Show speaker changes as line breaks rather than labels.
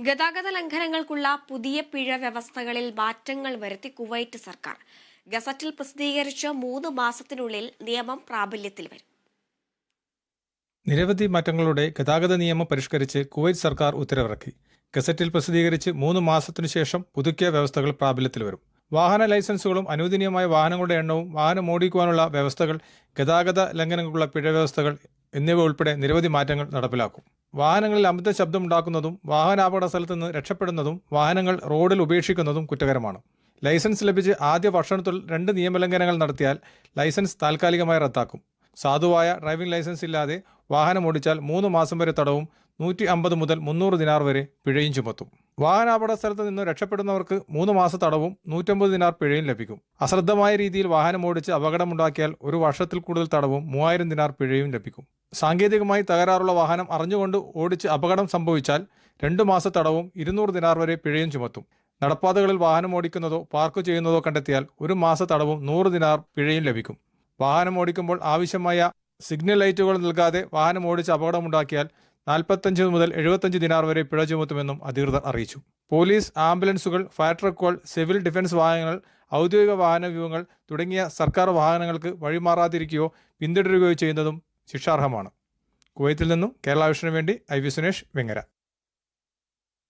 ഗതാഗത ലംഘനങ്ങൾക്കുള്ള പുതിയ പിഴ വ്യവസ്ഥകളിൽ മാറ്റങ്ങൾ വരുത്തി കുവൈറ്റ് സർക്കാർ. ഗസറ്റിൽ പ്രസിദ്ധീകരിച്ച 3 മാസത്തിനുള്ളിൽ നിയമം പ്രാബല്യത്തിൽ വരും.
നിരവധി മാറ്റങ്ങളോടെ ഗതാഗത നിയമം പരിഷ്കരിച്ച് കുവൈറ്റ് സർക്കാർ ഉത്തരവിറക്കി. ഗസറ്റിൽ പ്രസിദ്ധീകരിച്ച് 3 മാസത്തിനു ശേഷം പുതുക്കിയ വ്യവസ്ഥകൾ പ്രാബല്യത്തിൽ വരും. വാഹന ലൈസൻസുകളും അനുവദനീയമായ വാഹനങ്ങളുടെ എണ്ണവും വാഹനം ഓടിക്കുവാനുള്ള വ്യവസ്ഥകൾ, ഗതാഗത ലംഘനങ്ങൾക്കുള്ള പിഴ വ്യവസ്ഥകൾ എന്നിവ ഉൾപ്പെടെ നിരവധി മാറ്റങ്ങൾ നടപ്പിലാക്കും. വാഹനങ്ങളിൽ അമിത ശബ്ദമുണ്ടാക്കുന്നതും വാഹനാപകട സ്ഥലത്ത് നിന്ന് രക്ഷപ്പെടുന്നതും വാഹനങ്ങൾ റോഡിൽ ഉപേക്ഷിക്കുന്നതും കുറ്റകരമാണ്. ലൈസൻസ് ലഭിച്ച് ആദ്യ വർഷത്തിൽ 2 നിയമലംഘനങ്ങൾ നടത്തിയാൽ ലൈസൻസ് താൽക്കാലികമായി റദ്ദാക്കും. സാധുവായ ഡ്രൈവിംഗ് ലൈസൻസ് ഇല്ലാതെ വാഹനം ഓടിച്ചാൽ 3 മാസം വരെ തടവും 150 മുതൽ 300 ദിനാർ വരെ പിഴയും ചുമത്തും. വാഹനാപകട സ്ഥലത്ത് നിന്ന് രക്ഷപ്പെടുന്നവർക്ക് 3 മാസ തടവും 150 ദിനാർ പിഴയും ലഭിക്കും. അശ്രദ്ധമായ രീതിയിൽ വാഹനം ഓടിച്ച് അപകടമുണ്ടാക്കിയാൽ 1 വർഷത്തിൽ കൂടുതൽ തടവും 3000 ദിനാർ പിഴയും ലഭിക്കും. സാങ്കേതികമായി തകരാറുള്ള വാഹനം അറിഞ്ഞുകൊണ്ട് ഓടിച്ച് അപകടം സംഭവിച്ചാൽ 2 മാസ തടവും 200 ദിനാർ വരെ പിഴയും ചുമത്തും. നടപ്പാതകളിൽ വാഹനം ഓടിക്കുന്നതോ പാർക്ക് ചെയ്യുന്നതോ കണ്ടെത്തിയാൽ 1 മാസ തടവും 100 ദിനാർ പിഴയും ലഭിക്കും. വാഹനം ഓടിക്കുമ്പോൾ ആവശ്യമായ സിഗ്നൽ ലൈറ്റുകൾ നൽകാതെ വാഹനം ഓടിച്ച് അപകടമുണ്ടാക്കിയാൽ 45 മുതൽ 75 ദിനാർ വരെ പിഴ ചുമത്തുമെന്നും അധികൃതർ അറിയിച്ചു. പോലീസ്, ആംബുലൻസുകൾ, ഫയർ ട്രക്കുകൾ, സിവിൽ ഡിഫൻസ് വാഹനങ്ങൾ, ഔദ്യോഗിക വാഹന വ്യൂഹങ്ങൾ തുടങ്ങിയ സർക്കാർ വാഹനങ്ങൾക്ക് വഴിമാറാതിരിക്കുകയോ പിന്തുടരുകയോ ചെയ്യുന്നതും ശിക്ഷാർഹമാണ്. കുവൈത്തിൽ നിന്നും കേരള വിഷന് വേണ്ടി IV സുനേഷ്, വെങ്ങര.